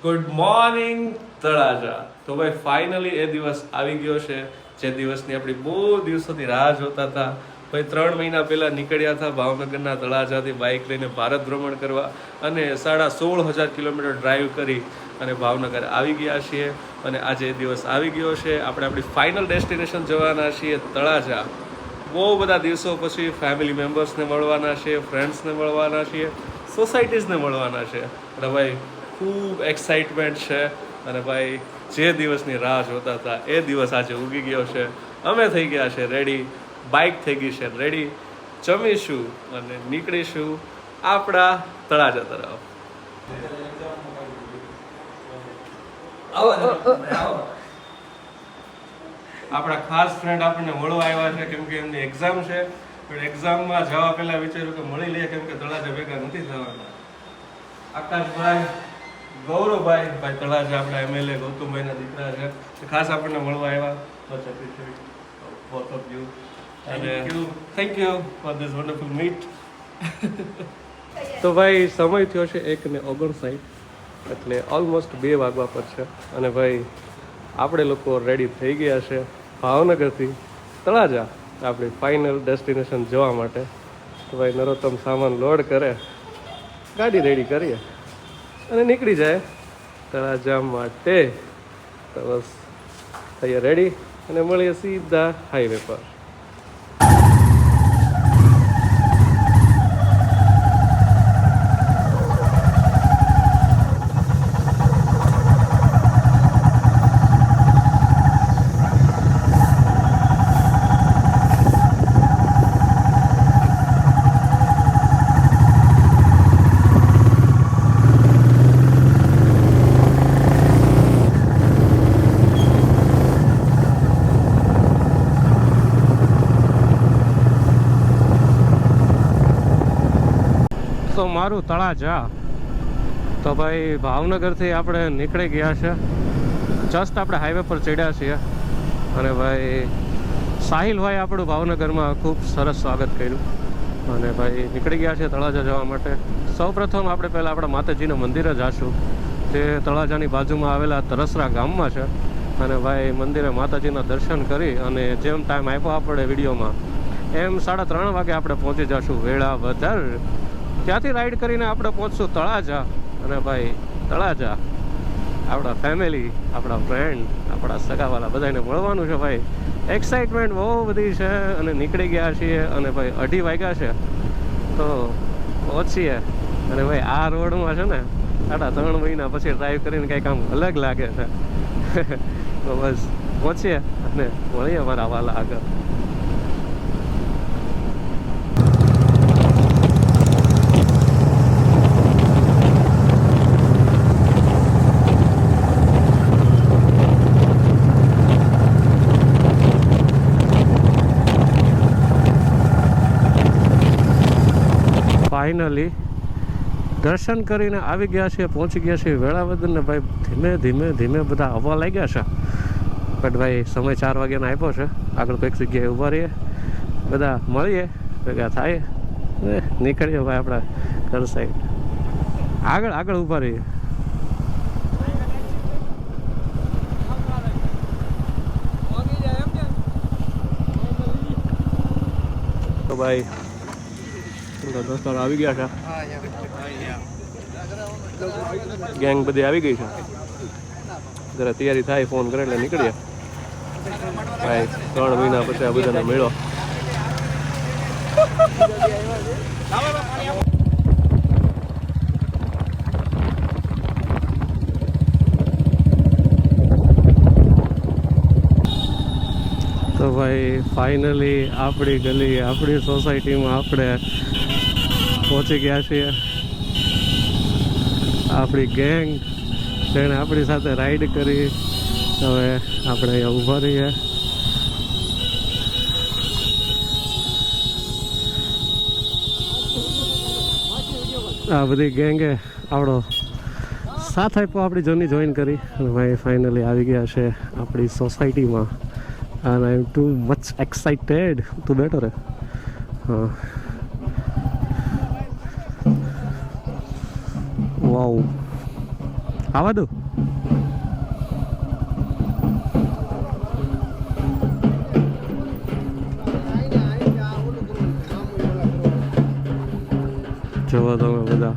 Good morning Talaja. તો ભાઈ finally એ દિવસ આવી ગયો છે જે દિવસની આપણી બહુ દિવસોથી રાહ જોતા હતા. ભાઈ 3 મહિના પહેલા નીકળ્યા હતા ભાવનગરના તળાજાથી બાઇક લઈને ભારત ભ્રમણ કરવા અને 16,500 કિલોમીટર ડ્રાઈવ કરી અને ભાવનગર આવી ગયા છીએ. અને આજે એ દિવસ આવી ગયો છે. આપણે આપણી ફાઇનલ ડેસ્ટિનેશન જવાના છીએ તળાજા. બહુ બધા દિવસો પછી ફેમિલી મેમ્બર્સને મળવાના છે, ફ્રેન્ડ્સને મળવાના છીએ, સોસાયટીઝને મળવાના છે. એટલે ભાઈ ખૂબ એક્સાઇટમેન્ટ છે. અને ભાઈ જે દિવસની રાહ જોતા હતા એ દિવસ આજે ઉગી ગયો છે. અમે થઈ ગયા છે રેડી, બાઇક થઈ ગઈ છે રેડી. જમીશું અને નીકળીશું આપણા તળાજા તરફ. આપણા ખાસ ફ્રેન્ડ આપણને મળવા આવ્યા છે કેમ કે એમની એક્ઝામ છે. પણ એક્ઝામમાં જવા પહેલા વિચાર્યું કે મળી લઈએ કેમ કે તળાજા ભેગા નથી થવાના. આકાશભાઈ, ગૌરવભાઈ, ભાઈ તળાજા આપણા એમએલએ ગૌતમભાઈના દીકરા છે, ખાસ આપણને મળવા આવ્યા. Much appreciate both of you અને thank you for this wonderful meet. તો ભાઈ સમય થયો છે 1:59, એટલે ઓલમોસ્ટ 2 વાગવા પર છે. અને ભાઈ આપણે લોકો રેડી થઈ ગયા છે ભાવનગરથી તળાજા આપણી ફાઇનલ ડેસ્ટિનેશન જવા માટે. તો ભાઈ નરોત્તમ સામાન લોડ કરે, ગાડી રેડી કરીએ અને નીકળી જાય તળાજા માટે. તો બસ થઈએ રેડી અને મળીએ સીધા હાઈવે પર. તો મારું તળાજા. તો ભાઈ ભાવનગરથી આપણે નીકળી ગયા છે. જસ્ટ આપણે હાઈવે પર ચડ્યા છીએ. અને ભાઈ સાહિલભાઈ આપણું ભાવનગરમાં ખૂબ સરસ સ્વાગત કર્યું. અને ભાઈ નીકળી ગયા છે તળાજા જવા માટે. સૌપ્રથમ આપણે પહેલાં આપણા માતાજીના મંદિરે જઈશું. તે તળાજાની બાજુમાં આવેલા તરસરા ગામમાં છે. અને ભાઈ મંદિરે માતાજીના દર્શન કરી અને જેમ ટાઈમ આપ્યો આપણે વિડીયોમાં એમ 3:30 વાગે આપણે પહોંચી જઈશું વેળાવદર. ત્યાંથી રાઈડ કરીને આપણે પહોંચશું તળાજા. અને ભાઈ તળાજા આપણા ફેમિલી, આપણા ફ્રેન્ડ, આપણા સગાવાલા બધાને મળવાનું છે. ભાઈ એક્સાઇટમેન્ટ બહુ બધી છે. અને નીકળી ગયા છીએ અને ભાઈ 2:30 વાગ્યા છે તો પહોંચીએ. અને ભાઈ આ રોડમાં છે ને 3.5 મહિના પછી ડ્રાઈવ કરીને કંઈક આમ અલગ લાગે છે. તો બસ પહોંચીએ અને મળીએ મારા વાલા આગળ. ફાઇનલી દર્શન કરીને આવી ગયા છીએ, પહોંચી ગયા છીએ વેળાવદર. ને ભાઈ ધીમે ધીમે ધીમે બધા આવવા લાગ્યા છે. બટ ભાઈ સમય 4 વાગ્યાનો આપ્યો છે. આગળ કોઈક જગ્યાએ ઊભા રહીએ, બધા મળીએ, ભેગા થાય ને નીકળીએ ભાઈ આપણા ઘર સાઈડ. આગળ આગળ ઊભા રહીએ. તો ભાઈ દોસ્તારો આવી ગયા છે, ગેંગ બધી આવી ગઈ છે. જરા તૈયારી થાય ફોન કરે એટલે નીકળીએ ભાઈ. 3 મહિના પછી આ બધાનો મેળો. તો ભાઈ ફાઇનલી આપણી ગલી, આપણી સોસાયટીમાં આપણે પહોંચી ગયા છીએ. આપણી ગેંગ જેણે આપણી સાથે રાઈડ કરી. હવે આપણે અહીંયા ઊભા રહીએ. આ બધી ગેંગે આપણો સાથ આપ્યો, આપણી જર્ની જોઈન કરી. અને ભાઈ ફાઇનલી આવી ગયા છે આપણી સોસાયટીમાં. and I'm too much excited. તું બેઠો રે. હા, વાવ આવા દો. જોવો તમે બધા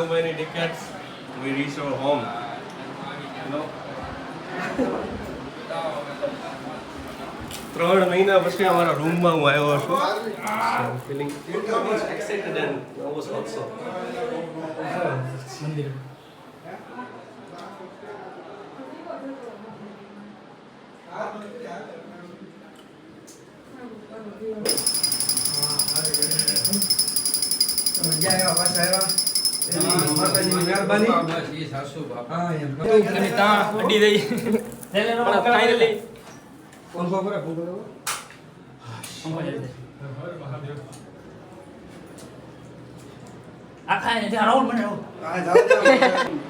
so many decades we reach our home. You know. 3 મહિના પછી અમારા રૂમમાં હું આવ્યો છું. I'm feeling much excited and nervous also.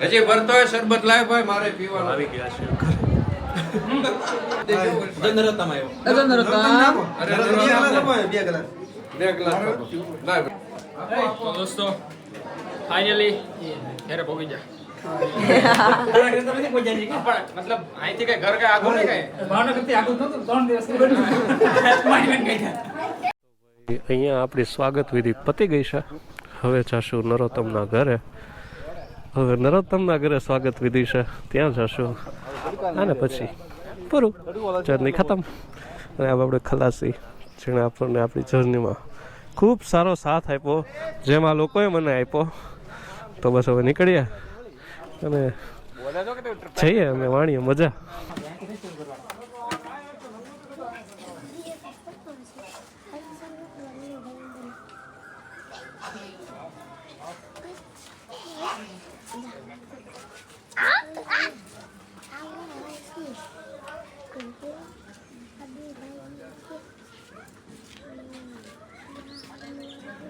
હજી ભરતો હોય શરબત લાવ ભાઈ મારે પીવાનું આવી ગયા છે. તો દોસ્તો ફાઇનલી ઘરે પહોંચી જા મતલબ અહીંથી કઈ ઘર કઈ આગળ નહીં કઈ ભાવનગરથી આગળ નતું 3 દિવસ અહીંયા આપણી સ્વાગત વિધિ પતી ગઈ છે. હવે જશું નરોત્તમના ઘરે. હવે નરોત્તમના ઘરે સ્વાગત વિધિ છે, ત્યાં જશું અને પછી પૂરું, જર્ની ખતમ. અને આપણે ખલાસી જેણે આપણને આપણી જર્નીમાં ખૂબ સારો સાથ આપ્યો, જેમાં લોકોએ મને આપ્યો. તો બસ હવે નીકળીએ અને જઈએ અમે વાણીએ મજા.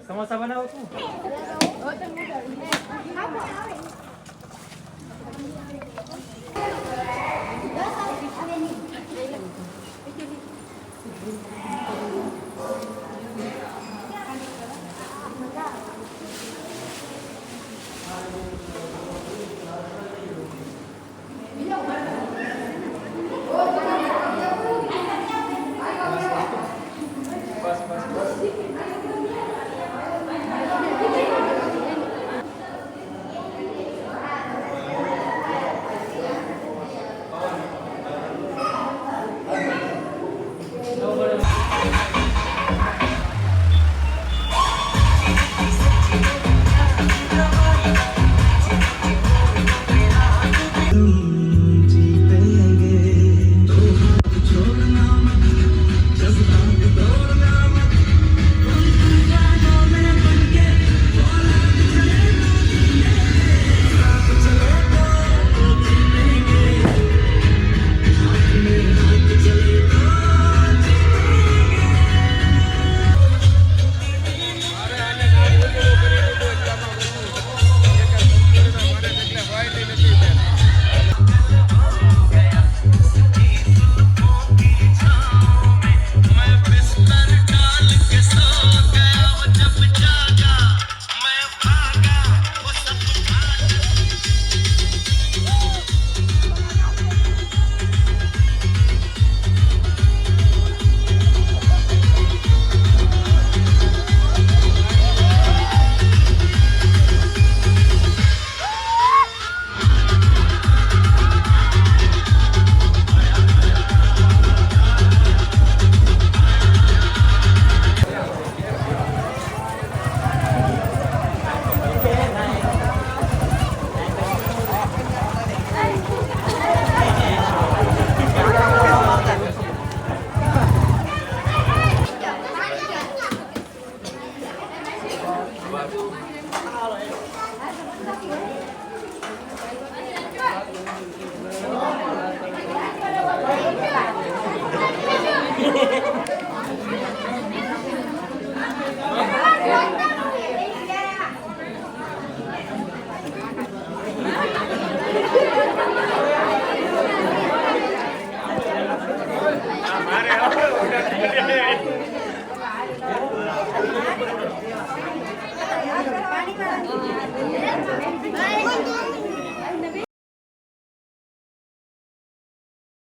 સમોસા બનાવો તું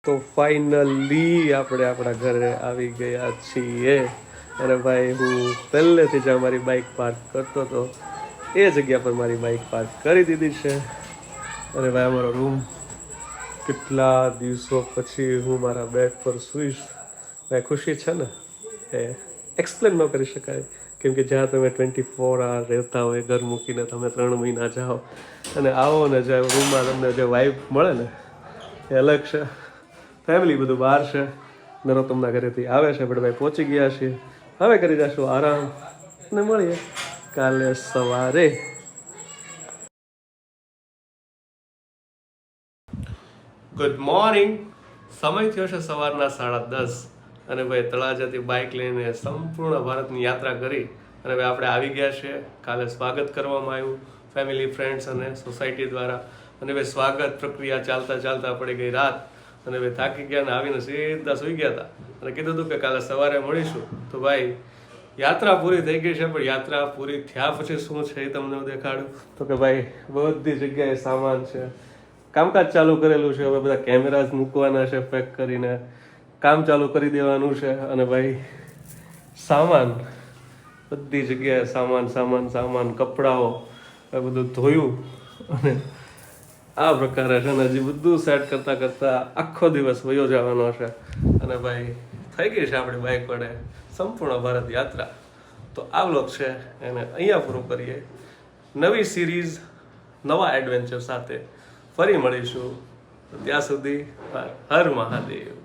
તો ફાઇનલી આપણે આપણા ઘરે આવી ગયા છીએ. અને ભાઈ હું પહેલેથી જ અમારી બાઇક પાર્ક કરતો હતો એ જગ્યા પર મારી બાઇક પાર્ક કરી દીધી છે અને ભાઈ અમારો રૂમ કેટલા દિવસો પછી હું મારા બેડ પર સૂઈશ ભાઈ ખુશી છે ને એ એક્સપ્લેન ન કરી શકાય કેમ કે જ્યાં તમે 24 આવર રહેતા હોય ઘર મૂકીને તમે 3 મહિના જાઓ અને આવો ને જે રૂમમાં તમને જે વાઇબ મળે ને એ અલગ છે ફેમિલી બધું બહાર છે નરોત્તમના ઘરેથી આવે છે પણ ભાઈ પહોંચી ગયા છીએ હવે કરી જશું આરામ અને મળીએ કાલે સવારે ગુડ મોર્નિંગ સમય થયો છે સવારના 10:30 અને ભાઈ તળાજાથી બાઇક લઈને સંપૂર્ણ ભારતની યાત્રા કરી અને ભાઈ આપણે આવી ગયા છે કાલે સ્વાગત કરવામાં આવ્યું ફેમિલી ફ્રેન્ડ્સ અને સોસાયટી દ્વારા અને ભાઈ સ્વાગત પ્રક્રિયા ચાલતા ચાલતા પડી ગઈ રાત અને ભાઈ થાકી ગયા ને આવીને સીધા સૂઈ ગયા હતા અને કીધું હતું કે કાલે સવારે મળીશું તો ભાઈ યાત્રા પૂરી થઈ ગઈ છે પણ યાત્રા પૂરી થયા પછી શું છે એ તમને હું દેખાડું તો કે ભાઈ બધી જગ્યાએ સામાન છે કામકાજ ચાલુ કરેલું છે હવે બધા કેમેરાઝ મૂકવાના છે પેક કરીને કામ ચાલુ કરી દેવાનું છે અને ભાઈ સામાન બધી જગ્યાએ સામાન સામાન સામાન કપડાઓ એ બધું ધોયું અને આ પ્રકારે છે ને હજી બધું સેટ કરતાં કરતાં આખો દિવસ વયો જવાનો છે અને ભાઈ થઈ ગઈ છે આપણી બાઇક વડે સંપૂર્ણ ભારત યાત્રા તો આ વ્લોગ છે એને અહીંયા પૂરું કરીએ નવી સિરીઝ નવા એડવેન્ચર સાથે ફરી મળીશું ત્યાં સુધી હર મહાદેવ